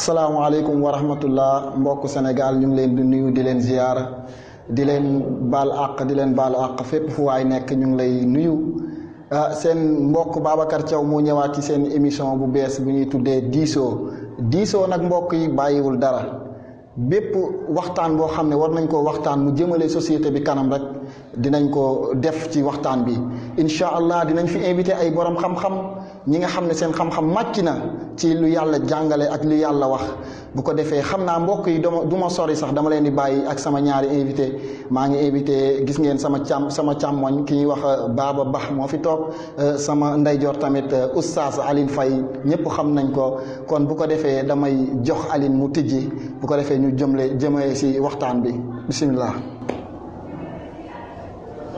asalaamaaleykum wa rahmatullah mbokk Sénégal ñu ngi leen di nuyu di leen ziyaara di leen baal àq di leen baalu àq fépp fu waay nekk ñu ngi lay nuyu seen mbokk Babacar Thiaw moo ñëwaat ci seen émission bu bees bu ñuy tuddee diisoo nag mbokk yi bàyyiwul dara bépp waxtaan boo xam ne war nañ koo waxtaan mu jëmale société bi kanam rek dinañ ko def ci waxtaan bi incha allah dinañ fi invité ay borom xam-xam ñi nga xam ne seen xam-xam màcc na ci lu yàlla jàngale ak lu yàlla wax bu ko defee xam naa mbokk yi du ma sori sax dama leen di bàyyi ak sama ñaari invité maa ngi invité gis ngeen sama càmmoñ ki ñuy wax Baba Bah moo fi toog sama ndeyjoor tamit oustaz Aline Faye ñëpp xam nañ ko kon bu ko defee damay jox Aline mu tijji bu ko defee ñu jëmee si waxtaan bi bisimilah.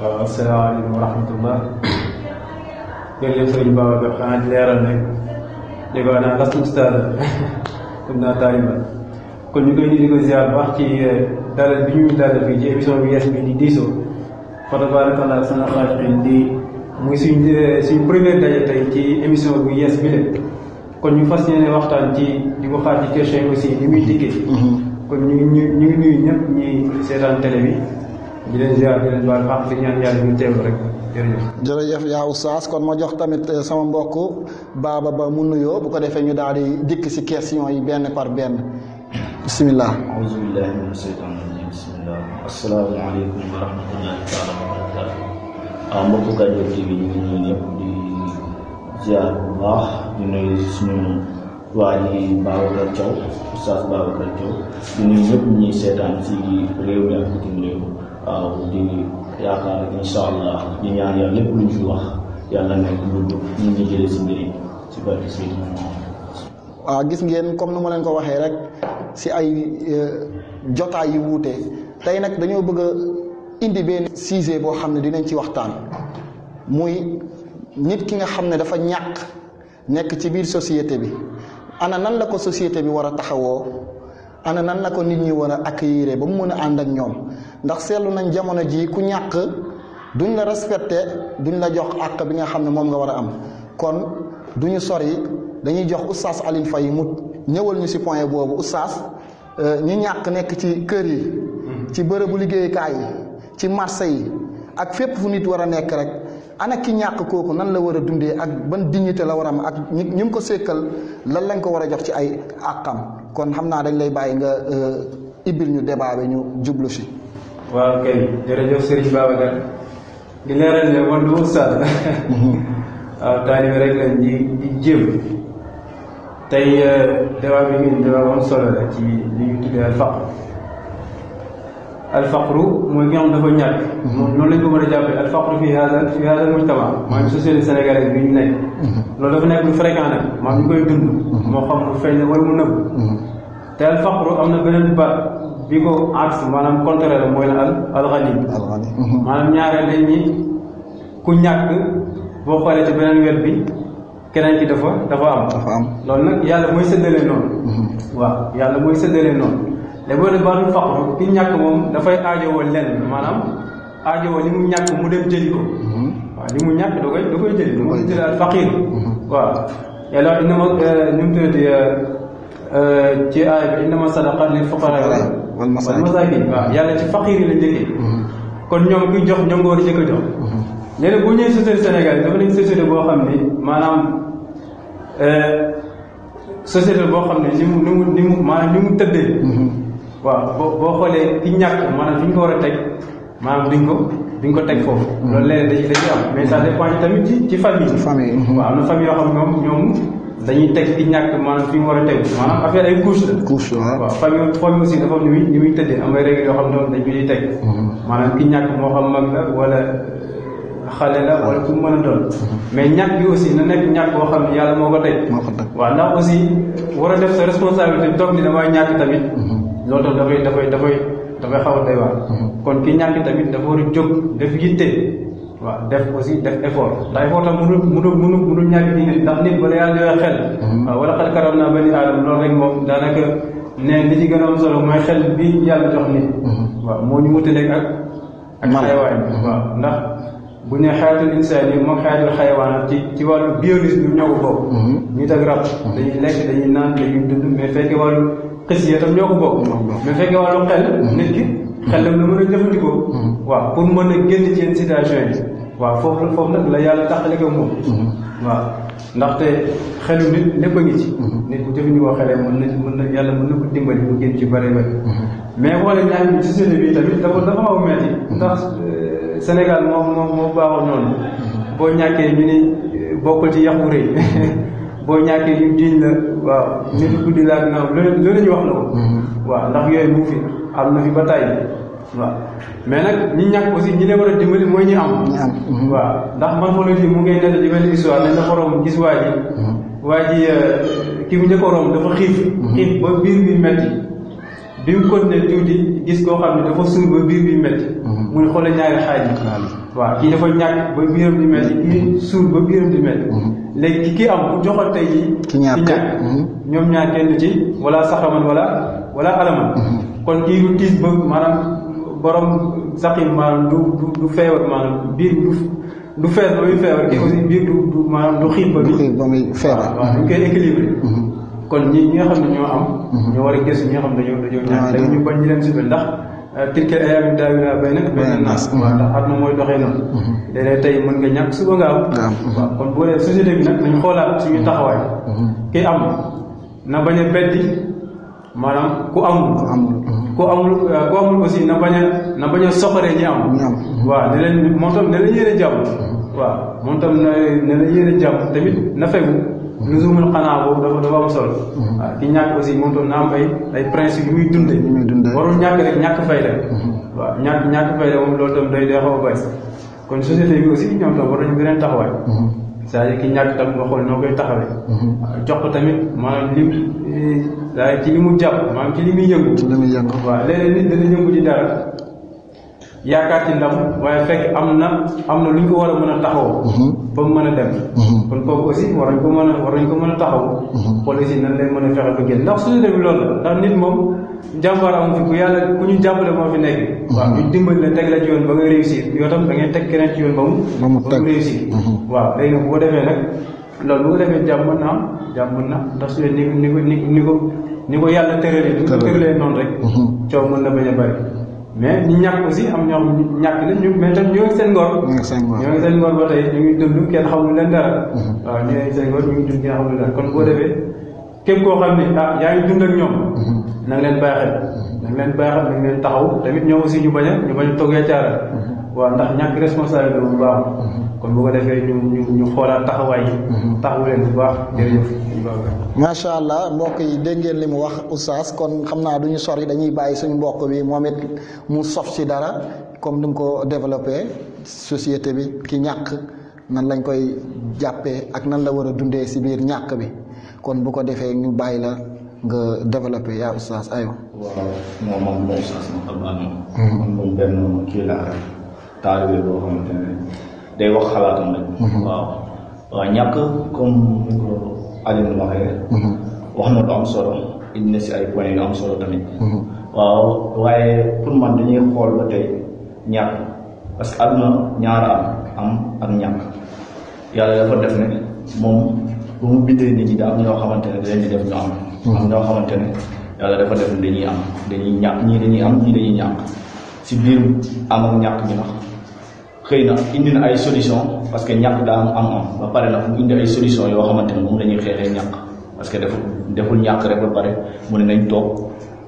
waaw asalaamaaleykum wa rahmatullah jërëjëf sëriñ Babacar xanaa di leeral rek déggoo naa lastu ustaad comme naa taaliba kon ñu koy ñu di ko ziar baax ci dalal bi ñu dalal fii ci émission bi yees bi di diisoo fa tabarakallah sana xaaliqin di muy suñ première daje tey ci émission bu yees bi la kon ñu fas yéene waxtaan ci di ko xaar ci question yi aussi li muy dikkee kon ñu ngi nuyu ñëpp ñi seetaan télé bi di leen ziar di leen baal xaq di ñaan yàlla ñu teewlu rek jërëjëf yaa oustaz kon ma jox tamit sama mbokk Baba Ba mu nuyoo bu ko defee ñu daal di dikk si question yi benn par benn bisimilah. auzu billahi mina shaytaani rajim bisimilah asalaamaaleykum wa rahmatullahi taala wa barakatu mbokku Kajoor TV ñu ngi nuyu ñëpp di ziar bu baax di nuyu suñu waa ji Babacar Thiaw oustaz Babacar Thiaw di nuyu ñëpp ñuy seetaan si réew mi ak bitim réew waaw di yaakaar ak incha allah di ñaan yàlla lépp luñ fi wax yàlla nekk lu ñu ngi jëlee si mbir yi si barke si waaw gis ngeen comme nu ma leen ko waxee rek si ay jotaay yu wuute tey nag dañoo bëgg a indi benn sujet boo xam ne dinañ ci waxtaan muy nit ki nga xam ne dafa ñàkk nekk ci biir société bi ana nan la ko société bi war a taxawoo ana nan la ko nit ñi war a accueillir ba mu mën a ànd ak ñoom ndax seetlu nañ jamono ji ku ñàkk duñ la respecté duñ la jox àq bi nga xam ne moom nga war a am kon duñu sori dañuy jox oustaz Aline Faye mu ñëwal ñu si point boobu oustaz ñi ñàkk nekk ci kër yi ci bërëbu liggéeyukaay yi ci marché yi ak fépp fu nit war a nekk rek ana ki ñàkk kooku nan la war a dundee ak ban dignité la war a am ak ñu ngi ko sékkal lan lañ ko war a jox ci ay àqam kon xam naa dañ lay bàyyi nga ibbil ñu débat bi ñu jublu si. waaw kay jërëjëf Serigne Babacar di leeral ne man du oustaz waaw taalibe rek lañ di jéem tey débat bi ngeen débat woon solo la ci li ñu tuddee alfaqru mooy ki nga xam dafa ñàkk moom noonu lañ ko mën a jàppee alfaqru fi hada mujtama mooy société sénégalaise bi ñu nekk loolu dafa nekk lu fréquent nag maa ñu koy dund moo xam lu feeñ wala mu nëbb te alfaqru am na beneen baat bi ko aks maanaam contraire la mooy la alxani maanaam ñaareel dañ ñi ku ñàkk boo xoolee ci beneen wet bi keneen ki dafa am loolu nag yàlla mooy séddale noonu waaw yàlla mooy séddale noonu léegi boo dee baatu faqru ki ñàkk moom dafay aajowoo lenn maanaam aajowoo li mu ñàkk mu dem jëli ko waaw li mu ñàkk da koy jëli mu ngi tudd al faqir waaw yàlla innama ñu mu tuddati ci aaya bi innama sadaqat lil fuqara wal masakin waaw yàlla ci faqir yi la njëkkee kon ñoom kuy jox ñoom nga war a jëkk a jox léegi bu ñëwee société Sénégal dafa nekk société boo xam ni maanaam société boo xam ne ni mu maanaam ni mu tëddee waaw boo xoolee ki ñàkk maanaam fi ñu ko war a teg maanaam duñ ko teg foofu loolu léeg da ci am mais ça dépend tamit ci famille waaw am na famille yoo xam ñoom dañuy teg ki ñàkk maanaam fi mu war a teg maanaam affaire ay couche la waaw famille aussi dafa am ni muy tëddee am ay règles yoo xam ne dañ ko ciy teg maanaam ki ñàkk moo xam mag la wala xale la wala ku mën a doon mais ñàkk bi aussi na nekk ñàkk boo xam ne yàlla moo ko teg waaw ndax aussi war a def sa responsabilité toog ni damay ñàkk tamit loolu tam dafay xaw a doy waar kon ki ñàkk tamit dafa war a jóg def yitte waaw def aussi def effort ndax effort tam mënul ñàkk di nit ndax nit bala yàlla joxe xel waaw wala xel karam naa bani aadama loolu rek moom daanaka ne li ci gën a am solo mooy xel bi yàlla jox nit waaw moo ñu wutaleeg ak xayawaan waaw ndax bu ne xayatul insaan yi moom xayatul xayawaan ci wàllu biologie ñoo ko bokk. nit ak rab dañuy lekk dañuy naan dañuy dund mais fekkee wàllu xis yi tam ñoo ko bokk. mais fekkee wàllu xel nit ki xelam la mën a jëfandikoo. waaw pour mën a génn ci yenn situation yi. waaw foofu nag la yàlla taxale ko moom. waaw ndaxte xelu nit lépp a ngi ci. nit bu jëfandikoo xelam mën na yàlla mën na ko dimbali mu génn ci bëri bëri. mais xoole ñaan bi société bi tamit dafa xaw a metti ndax Sénégal moo baaxoo noonu. boo ñàkkee ñu ni bokkul ci yàqu rëy boo ñàkkee ñu jiiñ la waaw nit guddi laa ginnaaw loolu ñu wax na ko. waaw ndax yooyu mu fi am na fi ba tàyyi waaw mais nag ñi ñàkk aussi ñi leen war a dimbali mooy ñi am. waaw ndax man xoolal fii mu ngay nekk ci benn histoire dañ dafa romb gis waa ji ki mu njëkk a romb dafa xiif ba biir bi metti bi mu continué tuuti gis koo xam ne dafa suur ba biir bi metti muy xoolal ñaari xaaj yi. waaw kii dafa ñàkk ba biiram di metti kii suur ba biiram di metti léegi ki am bu joxoon tey jii ki ñàkk ñoom ñaar kenn ci wala saxaman wala alaman kon kii du tiis ba maanaam borom saqim maanaam du feebar maanaam biir du fees ba muy feebar kii aussi biir du maanaam du xiif ba muy feebar. waaw dañ koy équilibré. kon ñi nga xam ne ñoo am. ñoo war a gëstu ñi nga xam ne dañoo ñaan léegi ñu bañ ñu leen suufee ndax tilka ayaamu daawiluhaa bayna naas. waaw ndax àdduna mooy doxee noonu. léeg-léeg tey mën nga ñàkk suba nga am. waaw kon boo dee société bi nag nañ xoolaat suñu taxawaay. ki am na bañ a beddi maanaam ku amul aussi na bañ a soxoree ñi am. waaw ne leen moom tam ne la yéene jàmm. waaw moom tam ne la yéene jàmm tamit na fegu. luzumul xanaa boobu dafa am solo. waaw ki ñàkk aussi moom tam na am ay principe yu muy dundee. warul ñàkk rek ñàkk fayda. waaw ñàkk fayda moom loolu tam day xaw a bari. kon société bi aussi ñoom tam war nañu beneen taxawaay. c'est-à-dire ki ñàkk tam nga xool noo koy taxawee. jox ko tamit maanaam c'est-à-dire ci li mu jàpp maanaam ci li muy yëngu. waaw léeg-léeg nit dana yëngu ci dara yaakaar ci ndam waaye fekk am na lu ñu ko war a mën a taxaw. ba mu mën a dem. kon kooku aussi war nañ ko mën a taxaw. xool aussi nan lay mën a fexe ba génn ndax société bi loolu la ndax nit moom jàmbaar amu fi ku ñu jàppale moo fi nekk. waaw ñu dimbali la teg la ci yoon ba nga réussir yoo tam da ngay teg keneen ci yoon ba mu réussir. waaw léegi nag bu ko defee nag loolu bu ko defee jàmm mën na ndax su ni ko yàlla tëralee. ni ko tëralee noonu rek. coow mën na bañ a bari. mais ñi ñàkk aussi am ñoo xam ñàkk na ñu mais tam ñoo ngi seen ngor. ñoo ngi seen ngor ba tey ñu ngi dund kenn xamul leen dara. waaw ñoo ngi seen ngor ñu ngi dund kenn xamul leen dara kon boo defee képp koo xam ne yaa ngi dund ak ñoom. na nga leen bàyyi xel na nga leen taxaw tamit ñoom aussi ñu bañ a toggee caara. waaw ndax ñàkk responsabilité bu baax kon bu ko defee ñu xoolaat taxawaay yi. taxawu leen bu baax jërëjëf. macha allah mbokk yi dégg ngeen li mu wax oustaz kon xam naa duñu sori dañuy bàyyi suñu mbokk bi moom it mu sof ci dara comme ni nga ko développé société bi ki ñàkk nan lañ koy jàppee ak nan la war a dundee si biir ñàkk bi kon bu ko defee ñu bàyyi la nga développé yaa oustaz ayo. waaw moom oustaz ma xam naa moom benn kii laa rek taalibe boo xamante ne day wax xalaatam rek. waaw ñàkk comme ni ko Alioune waxee. wax na lu am solo indi na si ay points yu am solo tamit. waaw waaye pour man dañuy xool ba tey ñàkk parce que àdduna ñaara am ak ñàkk yàlla dafa def ne moom ba mu bindee nit ñi daa am ñoo xamante ne dañuy def ñu am. am ñoo xamante ne yàlla dafa def ne dañuy am dañuy ñàkk ñii dañuy am ñii dañuy ñàkk si biir am ak ñàkk bi nag xëy na indi na ay solution parce que ñàkk daa am ba pare nag mu indi ay solution yoo xamante ne moom la ñuy xeexee ñàkk parce que deful ñàkk rek ba pare mu ne nañ toog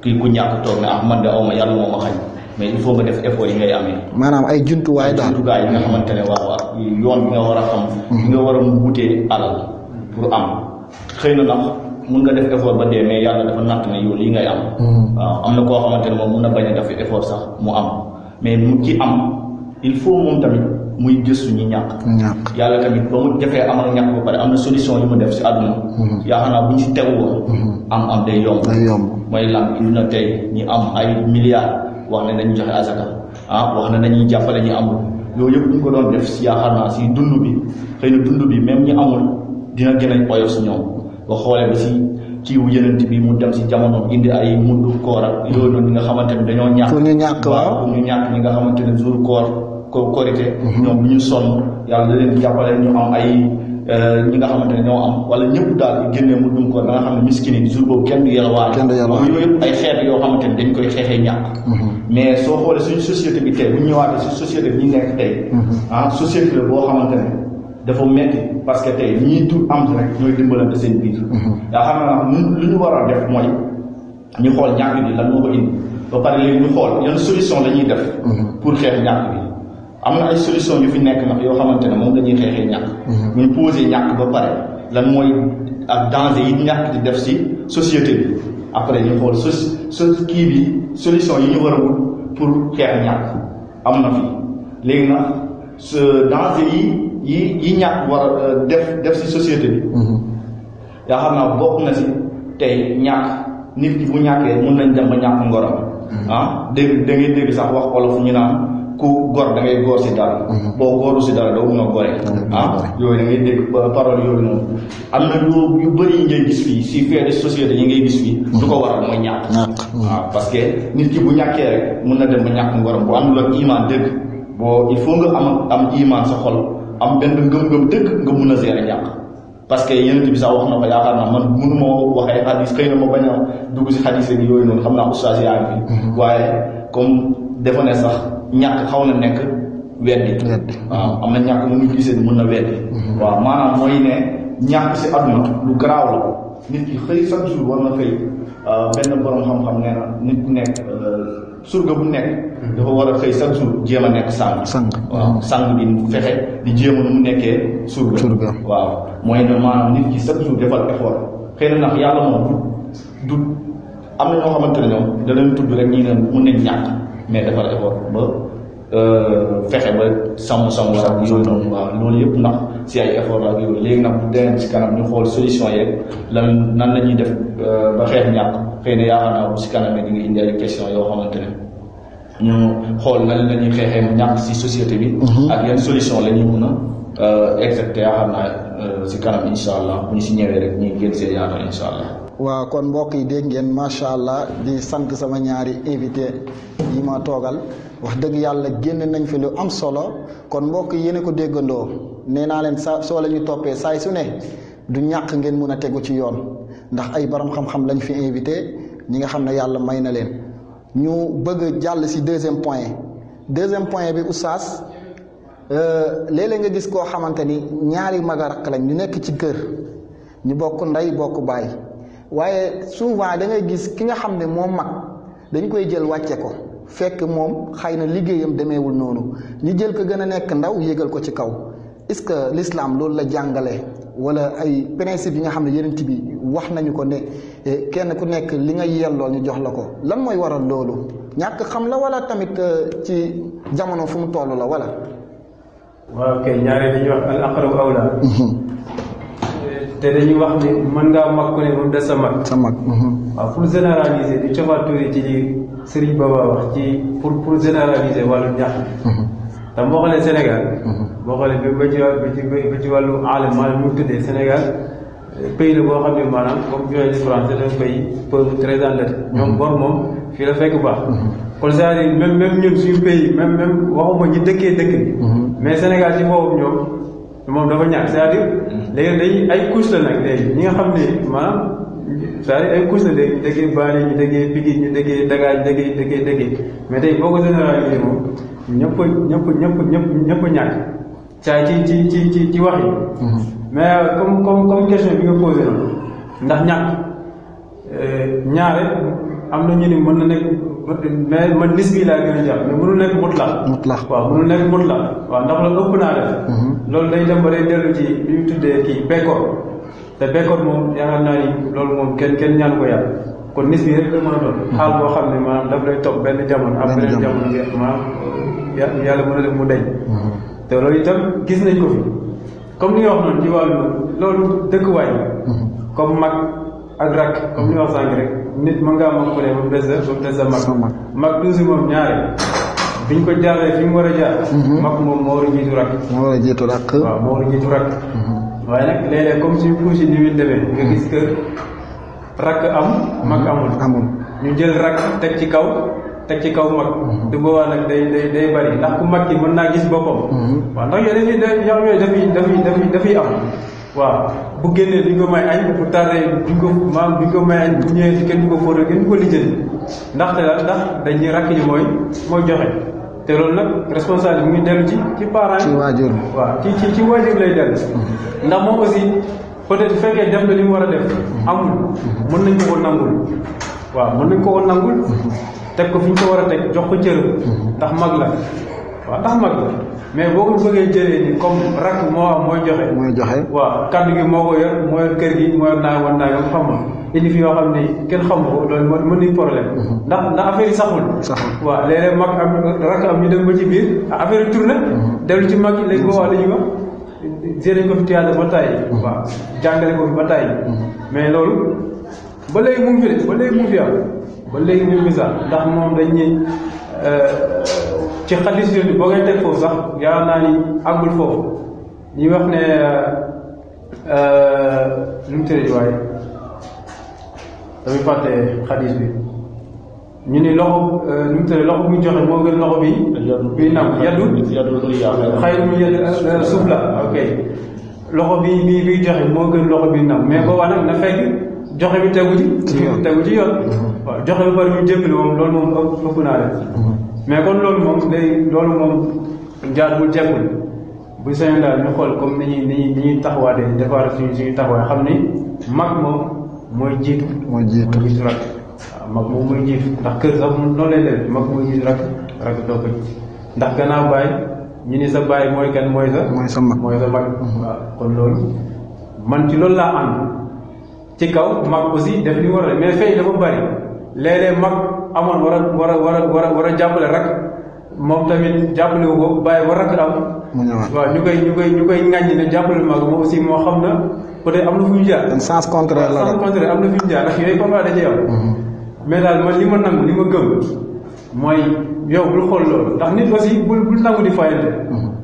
kii ku ñàkk toog ne man de aw ma yàlla moo ma xañ mais il faut nga def effort yi ngay amee. maanaam ay jumtuwaay daal jumtuwaay yi nga xamante ne waaw yoon bi nga war a xam. bi nga war a wutee alal pour am xëy na nag mun nga def effort ba dee mais yàlla dafa natt ne yow lii ngay am. waaw am na koo xamante ne moom mun na bañ a def effort sax mu am mais mu ci am il faut moom tamit muy gëstu ñi ñàkk. yàlla tamit ba mu defee am ak ñàkk ba pare am na solution yu mu def si àdduna. yaakaar naa bu ñu si tegu woon. am day yomb. mooy lan indi na tey ñi am ay milliards wax ne nañu joxe asaka wax ne nañuy jàppale ñi amul yooyu yëpp bu ñu ko doon def si yaakaar naa si dund bi xëy na dund bi même ñi amul dina gën a oyof si ñoom ba xoolee ba si ciw yenent bi mu dem si jamono indi ay muddu koor ak yooyu noonu ñi nga xamante ne dañoo ñàkk. pour ñu ñàkk waaw pour ñu ñàkk ñi nga xamante ne jour koor korité ñoom bu ñu sonn yàlla da leen jàppale ñu am ay ñi nga xamante ne ñoo am wala ñëpp daal génnee mu dum ko da nga xam ne miskin yi jour boobu kenn du yalwaan yooyu yëpp ay xeet yoo xamante ne dañ koy xeexee ñàkk mais soo xoolee suñu société bi tey bu ñu ñëwaatee suñu société bi ñu nekk tey société la boo xamante ne dafa metti parce que tey ñii tu am rek ñooy dimbalante seen biir yaa xam naa lu ñu war a def mooy ñu xool ñàkk bi lan moo ko indi ba pare léegi ñu xool yan solution la ñuy def pour xeex ñàkk bi am na ay solution yu fi nekk nag yoo xamante ne moom dañuy xeexee ñàkk ñu posé ñàkk ba pare lan mooy ak danger yi ñàkk di def si société bi après ñu xool kii bi solution yi ñu war a wut pour xeex ñàkk am na fi léegi nag danger yi ñàkk war a def si société bi yaa xam naa bokk na si tey ñàkk nit ki bu ñàkkee mun nañ dem ba ñàkk ngoram dégg da ngay dégg sax wax olof ñu naan ku gor da ngay góor si dara boo góoru si dara doo mun a gore yooyu da ngay dégg parole yooyu noonu am na yu bëri yi ngay gis fii si fait de société yi ngay gis fii du ko waral mooy ñàkk parce que nit ki bu ñàkkee rek mun na dem ba ñàkk ngoram bu àndul ak iman dëgg boo il faut nga am iman sa xol am benn ngëm-ngëm dëgg nga mun a gérer ñàkk parce que yeneen bi sax wax na ko yaakaar naa man mënu ma wax ay xadis xëy na ma bañ a dugg si xadis yi yooyu noonu xam naa oustaz yaa ngi fi waaye comme dafa ne sax ñàkk xaw na nekk weddi waaw am na ñàkk mu ngi gisee mën na weddi waaw maanaam mooy ne ñàkk si àdduna lu garaaw la nit ki xëy chaque jour war na xëy benn borom xam-xam nee na nit ku nekk surga bu nekk dafa war a xëy chaque jour jéem a nekk sang waaw sang bi fexe di jéem a nu mu nekkee surga waaw mooy ne maanaam nit ki chaque jour defal effort xëy na nag yàlla moom du am na ñoo xamante ne ñoom da leen tudd rek ñi ne mun nañ ñàkk mais defal effort ba fexe ba sàmm war ak yooyu noonu waaw loolu yëpp ndax si ay effort ak yooyu léegi nag bu demee si kanam ñu xool solution yeeg nan la ñuy def ba xeex ñàkk xëy na yaakaar naa bu si kanam di nga indi ay question yoo xamante ne ñu xool nan la ñuy xeexee ñàkk si société bi ak yan solution la ñuy mun a exacte yaakaar naa si kanam insha allah bu ñu si ñëwee rek ñu gën see yaatal insha allah. waaw kon mbokk yi dégg ngeen macha allah di sant sama ñaari invité yi ma toogal wax dëgg yàlla génn nañ fi lu am solo kon mbokk yi yéen a ko déggandoo nee naa leen soo la ñu toppee saay su ne du ñàkk ngeen mun a tegu ci yoon ndax ay borom xam-xam lañ fi invité ñi nga xam ne yàlla may na leen ñu bëgg jàll si deuxième point bi oustaz léeg-léeg nga gis koo xamante ni ñaari mag a rakk lañ ñu nekk ci kër ñu bokk ndey bokk baay waaye souvent da ngay gis ki nga xam ne moom mag dañ koy jël wàcce ko fekk moom xëy na liggéeyam demeewul noonu ñu jël ko gën a nekk ndaw yégal ko ci kaw est-ce que l'islam loolu la jàngale wala ay principe yi nga xam ne yeneen bi wax nañu ko ne kenn ku nekk li nga yelloo ñu jox la ko lan mooy waral loolu ñàkk xam la wala tamit ci jamono fu mu toll la wala. waaw kay ñaare dañuy wax al aqrabu awla te dañuy wax ni mën ngaa mag ku ne moom des sa mag waaw pour généraliser di cofaat tuuti ci li Serigne Baba wax ci pour généraliser wàllu ñax te boo xoolee Sénégal boo xoolee ba ci wàllu alam maanaam ñu tuddee Sénégal pays la boo xam ne maanaam comme bi ñooy français c'est un pays pauvre très endetté ñoom bor moom fii la fekk baax kon c'est-à-dire même ñun suñu pays même waxuma ñi dëkkee dëkk bi mais Sénégal ci boobu ñoom moom dafa ñàkk c'est-à-dire léegi dañuy ay couche la nag léegi ñi nga xam ne maanaam c'est-à-dire ay couche la léegi ñu dëkkee Bani ñu dëkkee Pikine ñu dëkkee Dakar ñu dëkkee mais tey boo ko généralisé moom ñëpp ñàkk caa ci wax yi mais comme question bi nga posé na ndax ñàkk ñaare am na ñu ni mën na nekk mais man nis bi laa gën a jàpp mais mënul nekk mutlaq waaw mënul nekk mutlaq waaw ndax loolu ëpp naa def loolu day dem ba day dellu ci li ñu tuddee kii bekkoor te bekkoor moom yaakaar naa ni loolu moom kenn ñaan ko yàlla kon nis bi rek la mën a doon xaal boo xam ne maanaam daf lay topp benn jamono ak beneen jamono maanaam yàlla mën a def mu deñ te loolu itam gis nañ ko fi comme ni nga wax noonu ci wàllu loolu dëkkuwaay comme mag ak rak comme ni nga wax sànq rek nit mën ngaa mag ku ne ba mu des sa mag toujours moom ñaare biñ ko jaaree fi mu war a jaar mag moom moo war a jiitu rak waaw moo war a jiitu rak waaye nag léeg-léeg comme suñu couche ni muy demee nga gis que rakk am mag amul ñu jël rakk teg ci kaw teg ci kaw mag te boobaa nag day bari ndax ku mag ki mën naa gis boppam waaw ndax yooyu dafay am waaw bu génnee duñ ko may añ bu tardé duñ ko may añ bu ñëwee ci kenn du ko fóotal kenn du ko lijjanti ndaxte la ndax dañuy rakk ji mooy joxe te loolu nag responsable mu ngi dellu ci parents ci waajur waaw ci waajur lay dellu ndax moom aussi peut-être fekkee def na li mu war a def amul mën nañ ko nangul waaw mën nañ ko nangul teg ko fi ñu ko war a teg jox ko cër ndax mag la waaw ndax mag la mais boo ko bëggee jëlee ni comme rakk moo am mooy joxe waaw kaddu gi moo ko yor moo yor kër gi moo yor naa wan naa nga xam nga indi fi yoo xam ne kenn xam ko loolu mën nañ problème ndax affaire yi saxul waaw léeg-léeg mag am rakk am ñu dem ba ci biir affaire yi tourné dellu ci mag yi léegi boo wax la ñuy wax génnañ ko fi théâtre ba tàyyi waaw jàngale ko fi ba tàyyi mais loolu ba léegi mu ngi fi de ba léegi mu ngi fi am ba léegi mu ngi fi sax ndax moom dañ ñi ci xadis yooyu boo koy teg foofu sax yaa naa ni àggul foofu ñuy wax ne nu mu tëddee waaye damay fàtte xadis bi ñu ni loxo nu mu tëddee loxo bu ñu joxe moo gën loxo bi nam yaddu xayru mu yedd suuf la ok loxo bi joxe moo gën loxo bi nam mais boobaa nag na fekk joxe bi tegu ci yoon waaw joxe bi bari ñu jébbali moom loolu moom ëpp naa def mais kon loolu moom jaarul jekkul bu sañoon daal ñu xool comme ni ñuy taxawaatee di defar suñu taxawaay xam ni mag moom mooy jiitu rakk waaw mag moom mooy jiitu ndax kër sax noonu lay def mag mooy jiitu rakk doo ko ndax gannaaw baay ñu ni sa baay mooy kan mooy sa mag waaw kon loolu man ci loolu laa ànd ci kaw mag aussi def li war a mais fay dafa bari léeg-léeg mag amoon war a jàppale rak moom tamit jàppale wu ko bàyyi ba rak am waaw ñu koy ŋàññi ne jàppale mag moom aussi moo xam na peut-être am na fu ñu jaar sens contraire la am na fu ñu jaar ak yooyu comme da ci am mais daal man li ma nangu li ma gëm mooy yow bul xool loolu ndax nit aussi bul nangu di fayante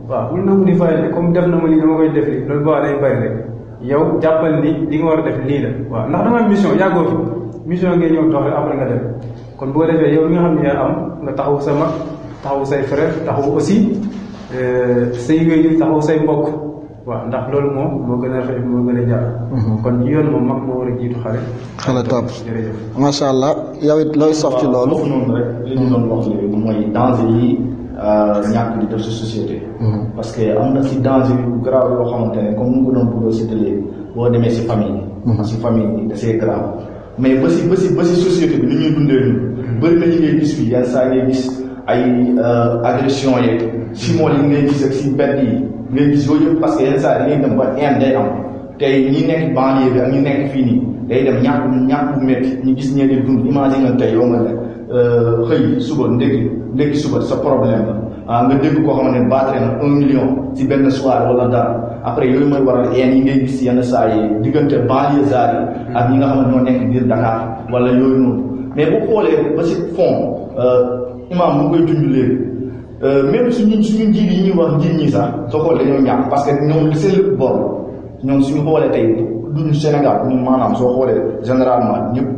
waaw bul nangu di fayante comme def na ma lii dama koy def li loolu boo day bari rek yow jàppal ni li nga war a def lii la waaw ndax dama am mission yàggoo fi mission ngay ñëw doxal après nga def kon bu ko defee yow li nga xam ne yaa am nga taxaw sa mag taxaw say frère taxaw aussi say wéy taxaw say mbokk waaw ndax loolu moom moo gën a rafet moo gën a jàpp kon ci yoon moom mag moo war a jiitu xale topp macha allah yow it looy sof ci loolu foofu noonu rek li ñu doon wax léegi mooy danger yi ñàkk di def si société parce que am na si danger yu grave yoo xamante ne comme ni nga ko doon bëggoo cité léegi boo demee si famille si famille bi da c'est grave mais ba si société bi ni ñuy dundee ñu bëri na ñi ngay gis fii yenn saa ngay gis ay agression yeeg simol yi ngay gis ak si mbedd yi ngay gis yooyu yëpp parce que yenn saa yi ngay dem ba ind day am tey ñi nekk banlieue bi ak ñi nekk fii nii day dem ñàkk bu métti ñu gis ñee di dund imagine tey yow nga ne xëy suba ndékki suba sa problème la nga dégg koo xam ne battre na 1 million ci benn soir wala dara après yooyu mooy waral yi ngay gis yenn saa yi diggante banlieusards yi ak ñi nga xam ne ñoo nekk biir Dakar wala yooyu noonu mais bu xoolee ba si fond imam mu koy dund léegi même suñu njiit yi ñuy wax njiit ñi sax soo xoolee dañoo ñàkk parce que ñoom li seen lépp bor la ñoom suñu xoolee tey duñu Sénégal ñun maanaam soo xoolee généralement ñëpp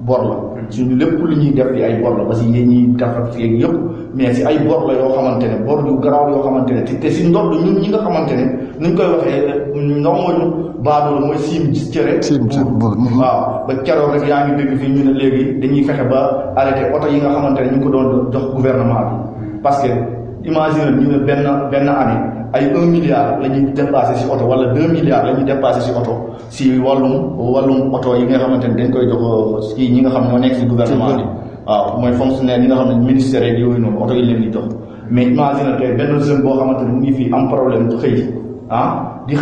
bor la suñu lépp lu ñuy def di ay bor la parce que yéen ñiy defar fii yëpp mais si ay bor la yoo xamante ne bor yu garaaw yoo xamante ne te si ndodd ñun ñi nga xamante ne nuñ koy waxee ndongoñu baadoo la mooy siim cere waaw ba keroog rek yaa ngi dégg fii ñu ne léegi dañuy fexe ba arrêté oto yi nga xamante ne ñu ngi ko doon jox gouvernement bi parce que imagine ñu ne benn année ay 1 milliard la ñuy dépassé si oto wala 2 milliards la ñuy dépassé si oto si wàllum oto yi nga xamante ne dañ koy jox kii ñi nga xam ñoo nekk si gouvernement bi waaw mooy fonctionnaire ñi nga xam ne ministère yi yooyu noonu oto yi leen di jox mais imagine tey benn jeune boo xamante ne mu ngi fii am problème xëy di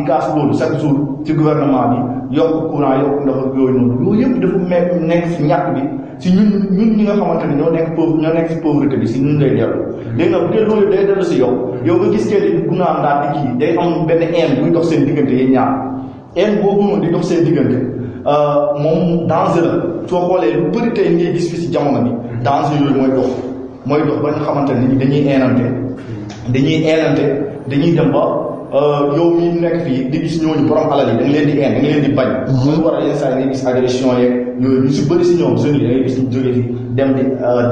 kaas loolu chaque jour ci gouvernement bi yokk courant yokk ndox ak yooyu noonu yooyu yëpp dafa nekk si ñàkk bi si ñun ñi nga xamante ne ñoo nekk si pauvreté bi si ñun lay dellu léegi nag bu dee loolu day dellu si yow nga gis kenn gunaam daal di kii day am benn haine buy dox seen diggante yéen ñaar haine boobu noonu di dox seen diggante moom danger la soo xoolee lu bëri tey ngay gis fi si jamono bi danger yooyu mooy dox ba nga xamante ne dañuy eenante dañuy dem ba yow mi nekk fii di gis ñooñu borom alal yi da nga leen di da nga leen di bañ. mooy waral yenn saa yi ngay gis agression yeeg yooyu ñu si bëri si ñoom jeunes yi da ngay gis ñu jógee fii dem di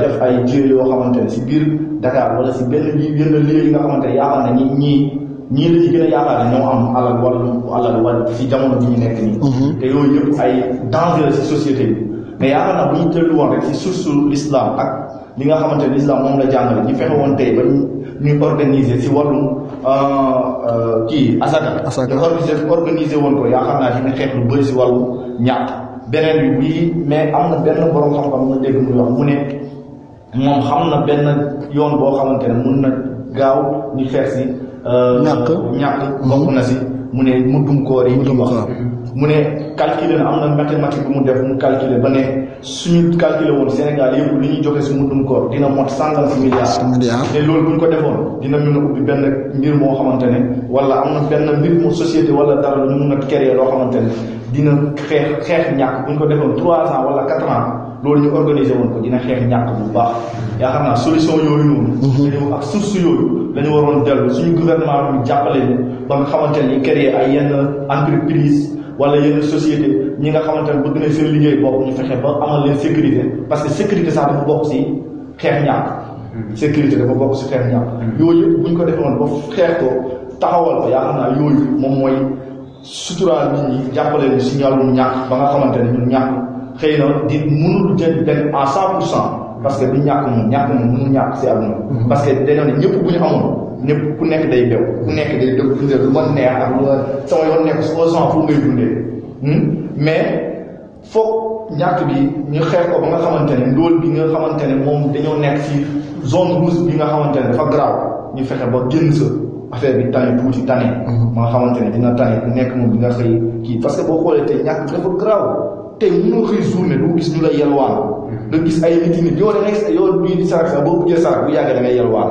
def ay jiw yoo xamante ne si biir Dakar wala si benn yenn lieu yi nga xamante ne yaakaar na ñii la ñu gën a yaakaar ne ñoo am alal wala si jamono bi ñu nekk nii. te yooyu yëpp ay danger si société bi mais yaakaar naa bu ñu tëllu woon rek si source l'islam ak li nga xamante ne l'islam moom la jàngale ñu fexe woon tey ba ñuy organiser si wàllum asaka organiser woon ko yaakaar naa dina xeex lu bëri si wàllu ñàkk beneen bi mais am na benn borom xam-xam nga dégg muy wax mu ne moom xam na benn yoon boo xamante ne mun na gaaw ñu xeex si ñàkk bokk na si mu ne muddum koor yi ñuy wax mu ne calculer na am na mathématique bu mu def mu calculer ba ne suñu calculer woon Sénégal yëpp li ñuy joxe si muddum koor dina mot 100 milliards te loolu bu ñu ko defoon dina mën a ubbi benn mbir moo xamante ne wala am na benn mbir mu société wala dara ñu mun a créer loo xamante ne dina xeex ñàkk bu ñu ko defoon 3 ans wala 4 ans loolu ñu organiser woon ko dina xeex ñàkk bu baax yaakaar naa solution yooyu noonu dañu ak source yooyu dañu waroon dellu suñu gouvernement bi jàppale ñu ba nga xamante ne ñu créer ay yenn entreprise wala yenn société ñi nga xamante ne bëgg nañ seen liggéey bopp ñu fexe ba amal leen sécurité parce que sécurité sax dafa bokk si xeex ñàkk sécurité dafa bokk si xeex ñàkk yooyu yëpp bu ñu ko defee woon ba xeex ko taxawal ko yaakaar naa yooyu moom mooy suturaal nit ñi jàppale ñu si ñàllum ñàkk ba nga xamante ne ñun ñàkk xëy na di mënul jël benn à 100% parce que du ñàkk moom mënul ñàkk si àdduna parce que dañoo ne ñëpp bu ñu amoon ñëpp ku nekk day bew ku nekk day def dundee lu ma neex ak lu sama yoon nekk aux gens fu ngay dundee mais foog ñàkk bi ñu xeex ko ba nga xamante ne ndóol bi nga xamante ne moom dañoo nekk ci zone rouge bi nga xamante ne dafa garaaw ñu fexe ba génn sa affaire bi tane tuuti tane ba nga xamante ne dina tane ku nekk moom di nga xëy kii parce que boo xoolee tey ñàkk dafa garaaw tey mënoo xëy journée doo gis ñu lay yelwaan nga gis ay nit yow da ngay yow bii di sarak sax boo buggee sarak bu yàggee da ngay yelwaan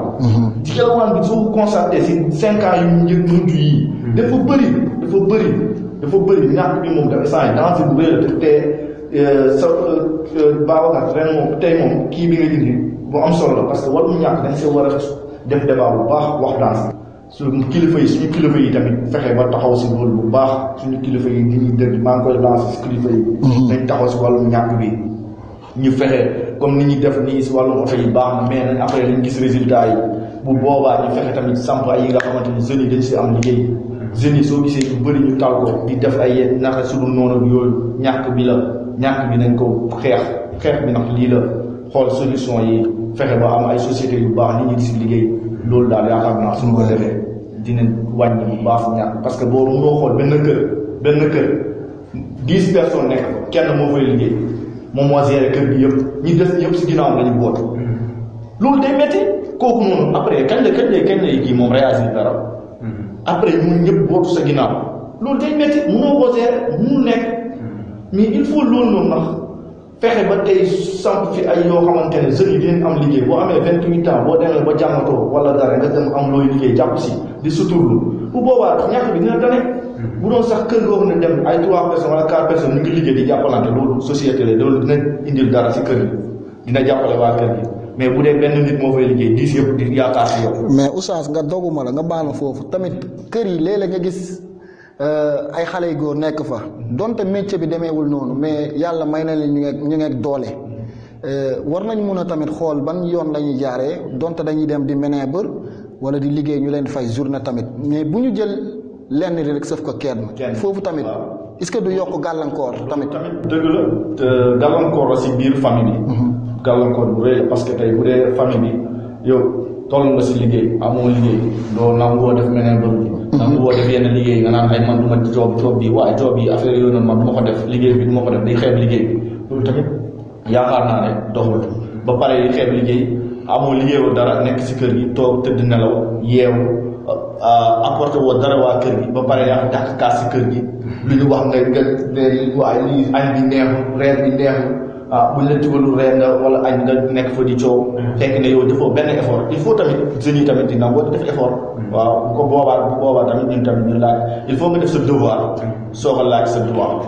ci yelwaan bi soo constaté si 5 ans yu mujj yi dafa bëri ñàkk bi moom dafa sànni danger bu rëy la te sa Babacar ren moom tey moom kii bi nga indi bu am solo la parce que wàllum ñàkk dañ see war a def débat bu baax waxtaan si suñu kilifa yi tamit fexe ba taxaw si loolu bu baax suñu kilifa yi di ñuy dégg maa ngi koy lancé si kilifa yi dañ taxaw si wàllum ñàkk bi ñu fexe comme ni ñuy def nii si wàllum oto yi baax na mais nag après lañ gis résultat yi bu boobaa ñu fexe tamit samp ay yi nga xamante ni jeunes yi dañ si am liggéey jeunes yi soo gisee ñu bëri ñu tal ko di def ay yenn naka suñu noonu yooyu ñàkk bi nañ ko xeex bi nag lii la xool solution yi fexe ba am ay sociétés yu baax nit ñi di si liggéey loolu daal yaakaar naa suñu ko defee dinañ wàññi bu baax ñàkk parce que boobu mënoo xool benn kër 10 personnes nekk kenn moo fay liggéey moom moo géré kër gi yëpp ñi des yëpp si ginnaaw lañu boot loolu day métti kooku noonu après kañ lay kii moom réagir dara après ñun ñëpp bootu sa ginnaaw loolu day métti mënoo ko géré mënul nekk mais il faut loolu noonu ndax fexe ba tey samp fi ay yoo xamante ne jeunes yi dinañ am liggéey boo amee 28 ans boo demee ba jàngatoo wala dara nga dem am looy liggéey jàpp si di suturlu bu boobaa ñàkk bi dina tane bu doon sax kër goo xam ne dem ay 3 personnes wala 4 personnes ñu ngi liggéey di jàppalante loolu société la loolu dina indil dara si kër gi dina jàppale waa kër gi mais bu dee benn nit moo fay liggéey 10 yëpp di yaakaar si yow. mais Oustaz nga doguma la nga baal ma foofu tamit kër yi léeg-léeg nga gis ay xale yu góor nekk fa donte métier bi demeewul noonu mais yàlla may na leen ñu ngeeg doole war nañ mun a tamit xool ban yoon la ñuy jaaree donte dañuy dem di ménébër wala di liggéey ñu leen fay journée tamit mais bu ñu jël lenn rek sëf ko kenn foofu tamit est-ce que du yokk gàllankoor tamit. dëgg la te gàllankoor la si biir famille bi. gàllankoor bu rëy la parce que tey bu dee famille bi yow toll nga si liggéey amoo liggéey doo nangoo def ménébër bi. nangoo def yenn liggéey nga naan ay man du ma job bi waaye job yi affaire yooyu noonu man du ma ko def liggéey bi du ma ko def day xeeb liggéey bi loolu tamit yaakaar naa ne doxul ba pare di xeeb liggéey amoo liggéeyoo dara nekk si kër gi toog tëdd nelaw yeewu apporté woo dara waa kër gi ba pare yaa ngi dàq kaas si kër gi lu ñu wax nga waaye lii añ bi neexul reer bi neexul buñ la tugalul reer nga wala añ nga nekk fa di coow fekk ne yow defoo benn effort il faut tamit jeunes yi tamit di nangoo di def effort waaw bu boobaa tamit ñun tamit ñu laaj il faut nga def sa devoir soog a laaj sa droit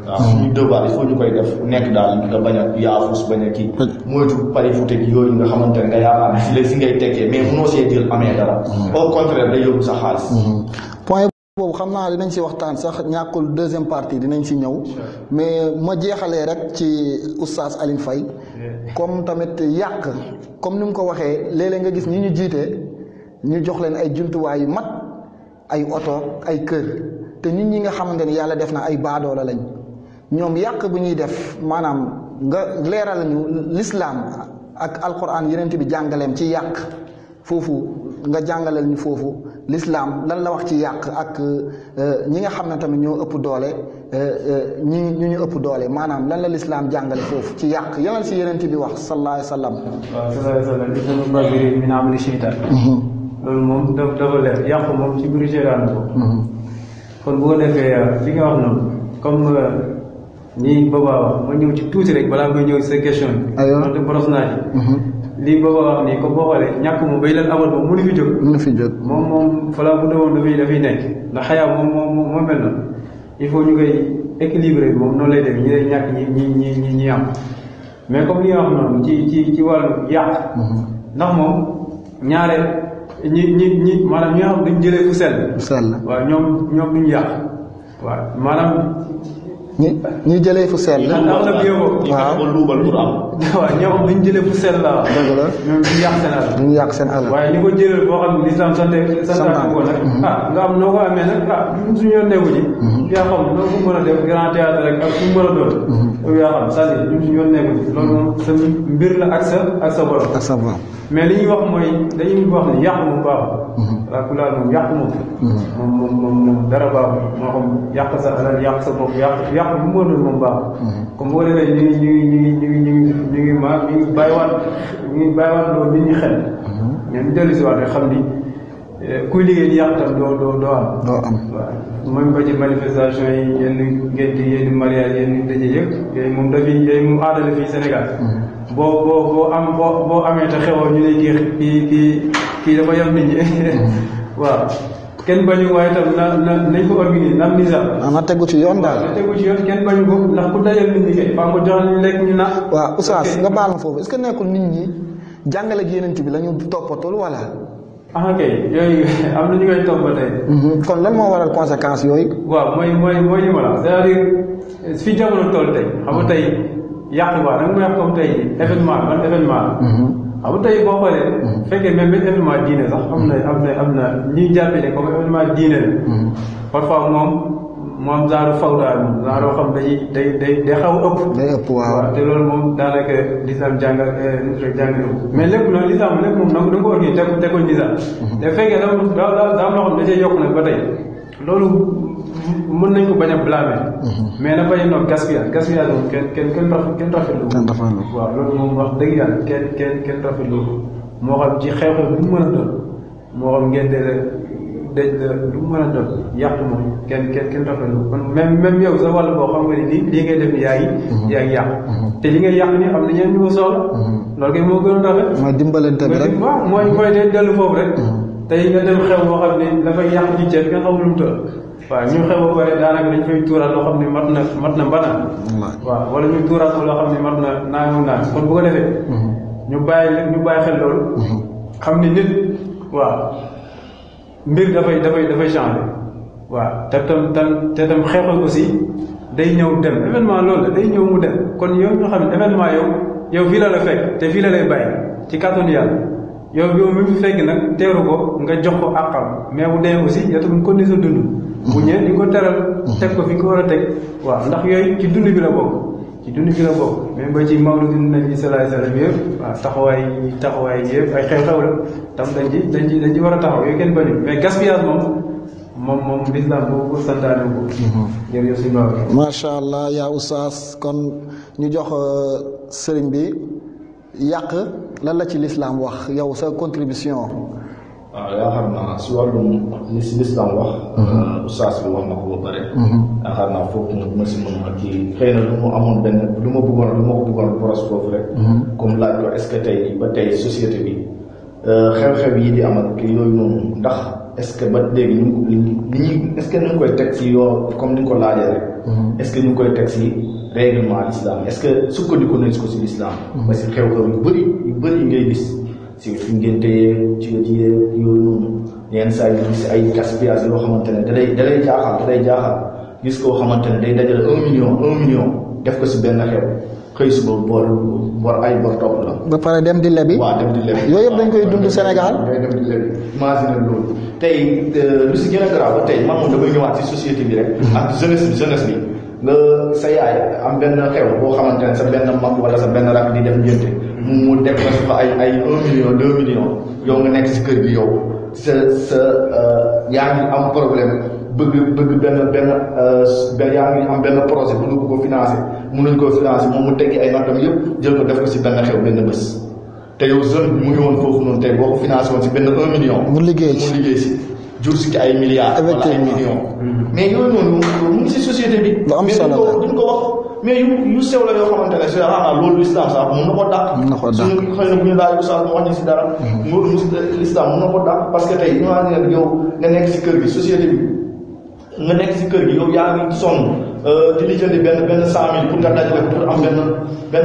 waaw suñu devoir il faut ñu koy def nekk daal nga bañ a yaafus bañ a kii moytu pari fu teg yooyu nga xamante ne nga yaakaar ne si ngay tekkee mais mënoo see jël amee dara au contraire day yóbbu sa xaalis boobu xam naa dinañ si waxtaan sax ñàkkul deuxième partie dinañ si ñëw mais ma jeexalee rek ci oustaz Alioune Faye comme tamit yàq comme ni mu ko waxee léeg-léeg nga gis ñi ñu jiite ñu jox leen ay jumtuwaay yu mat ay oto ay kër te nit ñi nga xamante ne yàlla def na ay baadoola lañ ñoom yàq bu ñuy def maanaam nga leeral ñu lislaam ak alquran yeneen bi jàngaleem ci yàq foofu nga jàngaleel ñu foofu lislaam lan la wax ci yàq ak ñi nga xam ne tamit ñoo ëpp doole ñu ëpp doole maanaam lan la lislaam jàngale foofu ci yàq yalal si yeneen bi wax sallallahu alayhi wa sallam. waaw sallallahu alayhi wa sallam ismu bagiri min amali shaytaan. loolu moom dafa leer yàq moom ci biir seytaan la ko. kon bu ko defee li nga wax noonu comme nii boobaa wax ma ñëw ci tuuti rek balaa may ñëw ci sa question bi. aywa wante boros naa ci. lii boobaa wax nii comme boo xoolee ñàkk moom bay leen amal moom mënu fi jóg. mënu fi jóg moom falaa bu demoon dafay nekk ndax xayaa moom mel na il faut ñu koy équilibrer moom noonu lay def ñi lay ñàkk ñi am mais comme li nga wax noonu ci wàllu yàq. ndax moom ñaare ñi maanaam ñi nga xam duñ jëlee fu sell. waaw ñoom duñ yàq waaw maanaam. ñi jëlee fu sell. waaw luubal pour am. waaw ñoom duñ jëlee fu sell la. dëgg la ñoom duñ yàq seen alal. duñ yàq seen alal. waaye ñi ko jëlee boo xam ne lislaam santaane ko nag. nga am noo ko amee nag suñu yoon nekku ci. yaa xam noo ko mën a def grand théâtre rek ak suñu mën a doon. yow yaa xam c'est-à-dire ñun suñu yoon nekku ci loolu moom sa mbir la ak sa borom. ak sa borom. mais li ñuy wax mooy dañuy wax ne yàq moom baaxul. waaw ku laal moom yàq moom dara baaxul moo xam yàq sa alal yàq sa bopp yàq bu mu mënul moom baaxul. comme boo defee ñu ngi bàyyiwaat loolu nit ñi xel. ñoom dellu si waat rek xam ni kuy liggéey di yàq tam doo am. doo am waaw mooy ba ci manifestation yi yenn ngénte yenn mariage yenn daje yëpp yooyu moom yooyu moom aada la fii Sénégal. boo amee te xewoo ñu ne kii dafa yem nit ñi. waaw kenn bañu waaye tam nañ ko organiser na am nizam. na tegu ci yoon daal. na tegu ci yoon kenn bañu ko ndax ku dajal nit ñi kay faa ko jox ñu lekk ñu naan. waaw oustaz nga baal ma foofu est-ce que nekkul nit ñi jàngale ak yeneen bi la ñu toppatul wala. kay yooyu am na ñu koy topp ba tey. kon lan moo waral conséquences yooyu. waaw mooy li ma la c'est-à-dire fi jamono toll tey xam nga tey yàq ba da nga koy wax comme tey événement ban événement. xam nga tey boo xoolee. fekkee même benn événement diine sax am na ñuy jàppee ne comme événement diine la. parfois moom genre fawda moom genre yoo xam day xaw a ëpp. day ëpp waaw te loolu moom daanaka lislaam jàngal mais lépp nag lislaam lépp moom da nga ko organiser teg ko lislaam. te fekkee daa am loo xam da cee yokk nag ba tey loolu mën nañ ko bañ a blâmer. mais na bañ a noonu gaspillage moom kenn rafetlu waaw loolu moom wax dëgg yàlla kenn rafetlu moo xam ci xew-xew bu mu mën a doon moo xam ngeen dëj la lu mu mën a doon yàq moom kenn rafetlu kon même yow sa wàll boo xam nga ni lii ngay def ni yaa ngi yàq te li ngay yàq ni am na ñeen ñu ko soxla loolu kay moo gën a rafet. mooy dimbalante bi rek waaw mooy day dellu foofu rek. tey nga dem xew boo xam ne dafay yàq ci ceeb nga xamul lu mu toll. waaw ñu xew ba pare daanaka dañ fay tuuraat loo xam ne mat na mbana. waaw wala ñu tuuraat loo xam ne mat na naan kon bu ko defee. ñu bàyyi xel loolu. xam ni nit waaw mbir dafay changer. waaw te tam xew aussi day ñëw dem événement loolu la day ñëw mu dem kon yow ñu xam ne événement yow fii la fekk te fii la lay bàyyi ci kàttanu yàlla. yow mi fi fekk nag teeru ko nga jox ko àqam mais bu dee aussi yow tamit continuer sa dund. bu ñëwee di ko teral. teg ko fi nga ko war a teg. waaw ndax yooyu ci dund bi la bokk. mais ba ci mawludi nabi sallallahu alayhi wasallam yëpp waaw taxawaay yëpp ay xew-xew la tam dañ ci war a taxaw yooyu kenn bañu mais gaspillage moom l'islam boo ko santaane ko. jërëjëf si loolu. macha allah yaa oustaz kon ñu jox sëriñ bi. yàq lan la ci lislaam wax yow sa contribution. waaw yaakaar naa si wàllum li si lislaam wax. oustaz bi wax na ko ba pare. yaakaar naa foofu ma si mën a kii xëy na lu ma bëggoon boros foofu rek. comme laaj ko est-ce que tey ba tey société bi xew-xew yi di amal kii yooyu noonu ndax est-ce que ba léegi est-ce que ñu ngi koy teg si yoo comme ni nga ko laajee rek. est-ce que ñu ngi koy teg si. règlement l'islam est-ce que sukkandiku nañ ko si l'islam. parce que xew-xew yu bëri ngay gis si ngénte ci yooyu noonu yenn saa yi gis ay gaspillage yoo xamante ne da lay jaaxal gis koo xamante ne day dajale 1 million def ko si benn xew xëy suba bor topp la. ba pare dem di lebi. waaw dem di lebi. yooyu yëpp dañ koy dund Sénégal. day dem di lebi imagine loolu tey lu si gën a grave tey man moom damay ñëwaat si société bi rek. ak jeunesse bi nga sa yaay am benn xew boo xamante ne sa benn mag wala sa benn rak di def ngénte mu def na fa ay 1 million 2 millions yow nga nekk si kër gi yow sa yaa ngi am problème bëgg benn yaa ngi am benn projet bu ñu ko financer mënuñ koo financer moom mu teggi ay natam yëpp jël ko def ko si benn xew benn bés te yow jeune bi mu ngi woon foofu noonu tey boo ko financé woon si benn 1 million. mu liggéey si jur si ay milliards. wala ay millions. mais yooyu noonu mu ngi si société bi. lu am solo la duñ ko wax mais yu sew la yoo xamante ne si loolu l'islam sax mun na ko dàq. suñu xëy na bu ñu laaj sax mu wax ñu si dara. l'islam mun na ko dàq parce que tey imagine yow nga nekk si kër gi société bi nga nekk si kër gi yow yaa ngi sonn di lijjanti benn 100 000 pour nga dajale ko pour am benn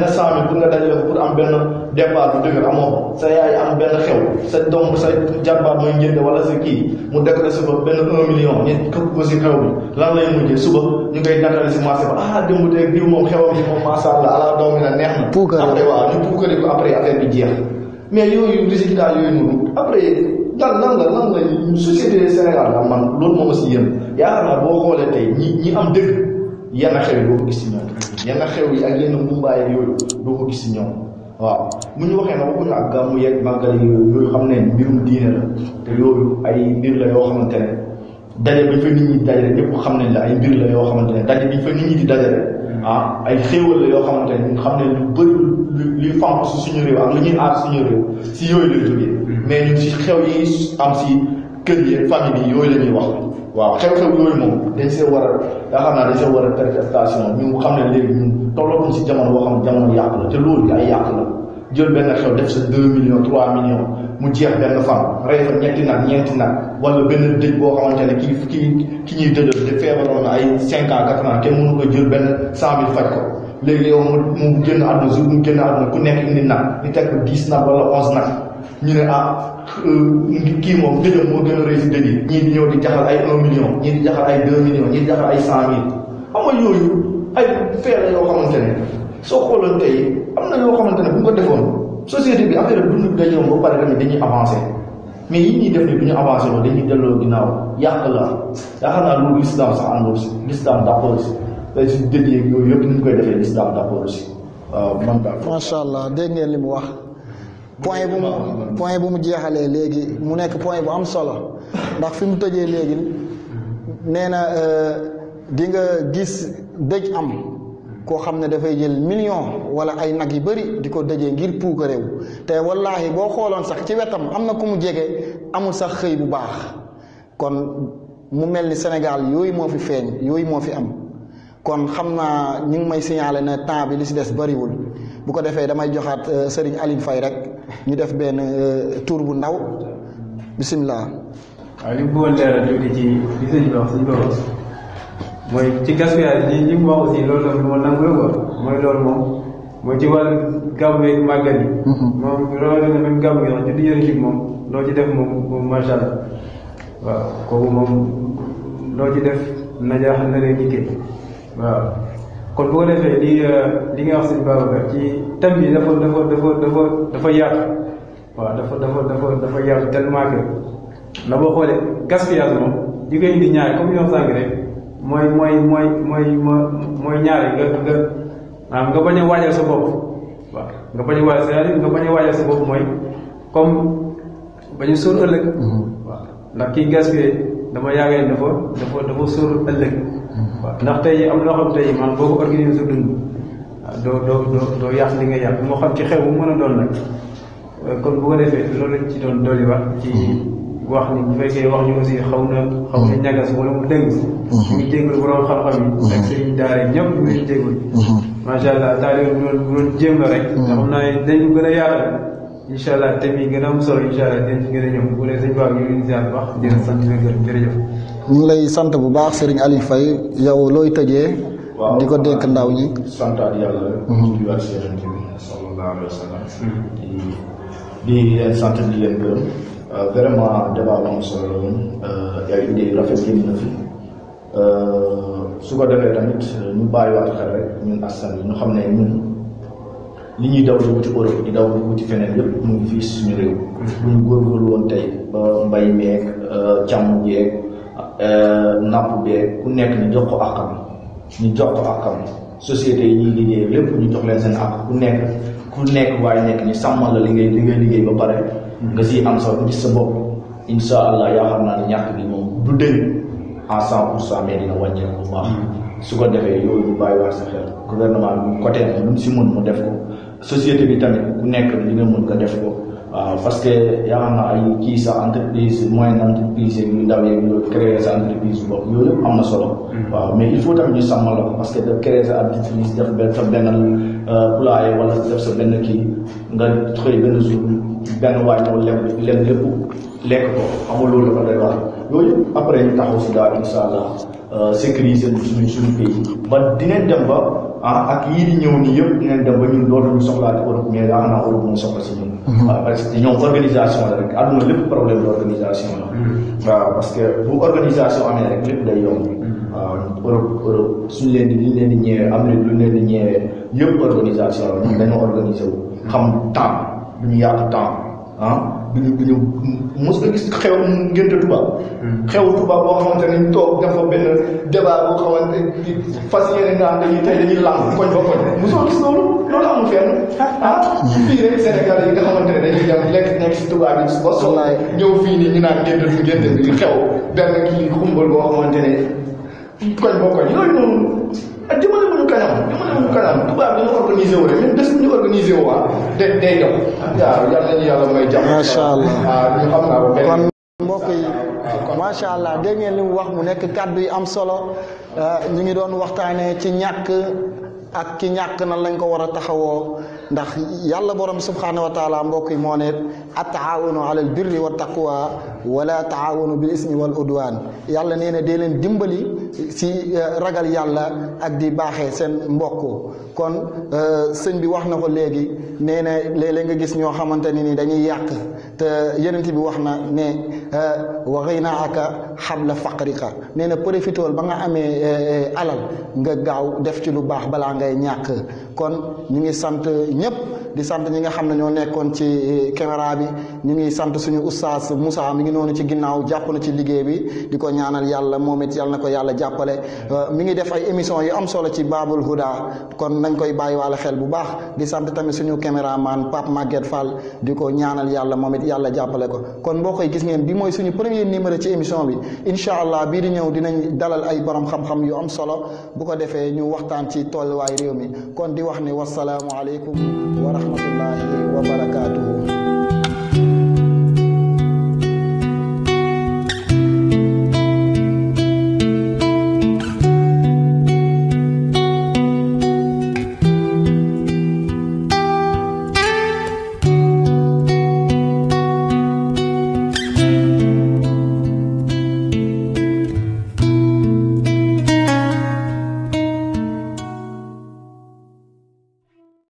100 000 pour nga dajale ko pour am benn départ bu dëgër amoo ko sa yaay am benn xew sa doom sa jarbaat mooy njënd wala sa kii mu décoré sa ba benn 1 million ñu këpp ko si xew bi lan lay mujjee suba ñu koy natale si marché ba démb tey diw moom xewam bi moom macha allah ala doom bi na neex na. après waaw ñu puukare ko après affaire bi jeex mais yooyu résultat yooyu noonu après lan la société Sénégal la man loolu moo ma si yéen yaakaar naa boo xoolee tey ñi am dëgg yenn xew yi doo ko gis si ñoom yenn xew yi ak yenn mbumbaay yooyu doo ko gis si ñoom waaw bu ñu waxee na waxuñu ak gàmmu yeeg màggal yooyu xam ne mbirum diine la te yooyu ay mbir la yoo xamante ne daje bi fa nit ñi dajale ñëpp xam nañ la ay mbir la yoo xamante ne daje bi fa nit ñi di dajale ay xéewal la yoo xamante ne xam ne lu bëri luy fànq si suñu réew ak lu ñuy aar suñu réew si yooyu lay jógee mais ñun si xew yi am si kër yi famille bi yooyu la ñuy wax waaw xew-xew yooyu moom dañ see war a yaakaar naa dañ see war a prestation ñu xam ne léegi ñun tollootuñ si jamono boo xam ne jamono yàq la te loolu ay yàq la jël benn xew def sa 2 millions 3 millions mu jeex benn fan rey fa ñeenti nag wala benn dëj boo xamante ne ki ñuy dëjal te feebaroon na ay 5 ans 4 ans kenn mënu ko jël benn 100 000 faj ko léegi yow mu génn àdduna jour mu génn àdduna ku nekk indi nag di teg ko 10 nag wala 11 nag ñu ne kii moom dëjëm moo gën a rëy si dëj yi ñii di ñëw di jaxal ay 1 million ñii di jaxal ay 2 millions ñii di jaxal ay 100 000 xam nga yooyu ay feer la yoo xamante ne soo xooloon tey am na yoo xamante ne bu ñu ko defoon société bi affaire dund bi dañoo ba pare tamit dañuy avancé mais yi ñuy def ni du ñu avancé loolu dañuy delloo ginnaaw yàq la yaakaar naa loolu l'islam sax àndul si l'islam d'accord si day si dëj yeeg yooyu yëpp ni ñu koy defee l'islam d'accord si waaw man daal. macha allah dégg ngeen li mu wax. point bu mu jeexalee léegi mu nekk point bu am solo ndax fi mu tëjee léegi nee na di nga gis dëj am koo xam ne dafay jël million wala ay nag yu bëri di ko dëjee ngir puuka réew te wallaahi boo xooloon sax ci wetam am na ku mu jege amul sax xëy bu baax kon mu mel ni Sénégal yooyu moo fi feeñ yooyu moo fi am kon xam naa ñu ngi may signaler ne temps bi li si des bëriwul bu ko defee damay joxaat Serigne Aline Faye rek ñu def benn tour bu ndaw bisimilah. waaw li mu bëggoon leeral tuuti ci li sëñ bi wax suñu borom mooy ci gaspillage li mu wax aussi loolu la moo nangu la quoi mooy loolu moom mooy ci wàllu gàmmu yeeg màggal yi. moom loolu la même gàmmu yi wax ci diggante bi moom loo ci def moom macha allah waaw kooku moom loo ci def na jaaxal na lay dikkee waaw. kon bu ko defee li nga wax sëñ Babacar ci thème bi dafa yaatu waaw dafa yaatu tellement que la boo xoolee gaspillage moom di koy indi ñaari comme ñoo sànq rek mooy ñaari nga bañ a waajal sa bopp waaw nga bañ a waajal c'est-à-dire nga bañ a waajal sa bopp mooy comme bañ a sóor ëllëg waaw ndax kii gaspillé dama yaakaar ne dafa sóor ëllëg waaw ndax tey am loo xam tey man boo ko organisé sa dund doo yàq li nga yàq moo xam ci xew bu mën a doon nag kon bu ko defee loolu lañ ci doon dolli wax ci wax ni bu fekkee wax ñu aussi xaw na ñagas wala mu dëng ñu ngi jégalu borom xam-xam yi ak sëriñ daara ñëpp ñu ngi jégalu macha allah taalibe bu doon jéem la rek nga xam naa dañ ko gën a yaatal incha allah te mi gën a am solo incha allah dañ ci gën a ñëw bu dee sëñ Ba ñu ngi ziar bu baax di leen sant di leen gërëm jërëjëf. ñu ngi lay sant bu baax Serigne Aliou Faye yow looy tëjee. waaw di ko dénk ndaw ñi. santaat yàlla. di waat si yonent bi sallallahu alayhi wa sallam. di di leen sant di leen gërëm vraiment débat bu am solo la woon ay idées yu rafet génn na fi su ko defee tamit ñu bàyyiwaat xel rek ñun askan wi ñu xam ne ñun li ñuy daw di wuti Europe di daw di wuti feneen yëpp mu ngi fii suñu réew. bu ñu góorgóorlu woon tey ba mbay meeg càmm jeeg napp beeg ku nekk ñu jox ko àqam ñu jox ko àqam société yi ñuy liggéey lépp ñu jox leen seen àq ku nekk waaye nekk ñu sàmmal la li ngay liggéey ba pare. nga siy am sa gis sa bopp incha allah yaakaar naa ne ñàkk gi moom du dëñ à 100% mais dina wàññeeku bu baax. su ko defee yooyu ñu bàyyiwaat sa xel gouvernement bi côté lu mu si mën mu def ko société bi tamit ku nekk li nga mën nga def ko waaw parce que yaakaar naa ay kii sa entreprise moyenne entreprise yeeg yu ndaw yeeg yooyu créer sa entreprise bopp yooyu yëpp am na solo. waaw mais il faut tamit ñu sàmmal la ko parce que daf créer sa entreprise def benn poulailler wala def sa benn kii nga xëy benn jour benn waay ñëw lépp lekk ko amul loolu dafa doy waar yooyu après ñu taxaw si daal incha allah sécuriser suñu pays ba dinañ dem ba ak yii di ñëw nii yëpp dinañ dem ba ñun dootuñu soxlaati Europe mais yaakaar naa Europe moo soxla si ñun. waaw parce que ñoom organisation la rek àdduna lépp problème d' organisation la. waaw parce que bu organisation amee rek lépp day yomb. waaw Europe suñu leen di liñ leen di ñëwee Amérique luñ leen di ñëwee yëpp organisation la ñun dañoo organiser wu. xam temps du ñu yàq temps duñu mos nga gis xew ngénte tubaab. xew tubaab boo xamante ne ñu toog def fa benn débat boo xamante ne fas yéene naan dañuy làng koñ ba koñ. mosoo gis loolu amul fenn. fii rek Sénégal yi nga xamante ne dañuy dem nekk si tubaab yi ba soxla ñëw fii nii ñu naan ngénte bi xew benn kii xumbal boo xamante ne koñ ba koñ yooyu noonu dimbali mu ñu kanam tubaab dañu organisé wu rek même bés bu ñu organisé wu day dem. waaw yal nañu yàlla may jàmm. macha allah waaw ñu xam naa ba benn. kon mbokk yi macha allah dégg ngeen li mu wax mu nekk kàddu yi am solo ñu ngi doon waxtaanee ci ñàkk ak ki ñàkk nan lañ ko war a taxawoo ndax yàlla borom subhanahu wa taala mbokk yi moo ne ataawunu alal birri wa taqwa wala taawunu bil ismi wal udwan yàlla nee na dee leen dimbali si ragal yàlla ak di baaxee seen mbokk kon sëñ bi wax na ko léegi nee na léeg-léeg nga gis ñoo xamante ne ni dañuy yàq te yenent bi wax na ne wa ghinaaka xabla faqrika nee na profitool ba nga amee alal nga gaaw def ci lu baax balaa ngay ñàkk kon ñu ngi sant ñëpp di sant ñi nga xam ne ñoo nekkoon ci caméra bi ñu ngi sant suñu oustaz Moussa mi ngi noonu ci ginnaaw jàpp na ci liggéey bi di ko ñaanal yàlla moom it yàlla na ko yàlla jàppale mi ngi def ay émission yu am solo ci Babul Huda kon nañ koy bàyyiwaale xel bu baax di sant tamit suñu caméraman Pape Maguette Fall di ko ñaanal yàlla moom it yàlla jàppale ko kon mbokk yi gis ngeen bi mooy suñu premier numéro ci émission bi incha allah bii di ñëw dinañ dalal ay borom xam-xam yu am solo bu ko defee ñu waxtaan ci tolluwaay réew mi kon di wax ni wasalaamu aleykum wa rahmatullahi wa barakaatuhu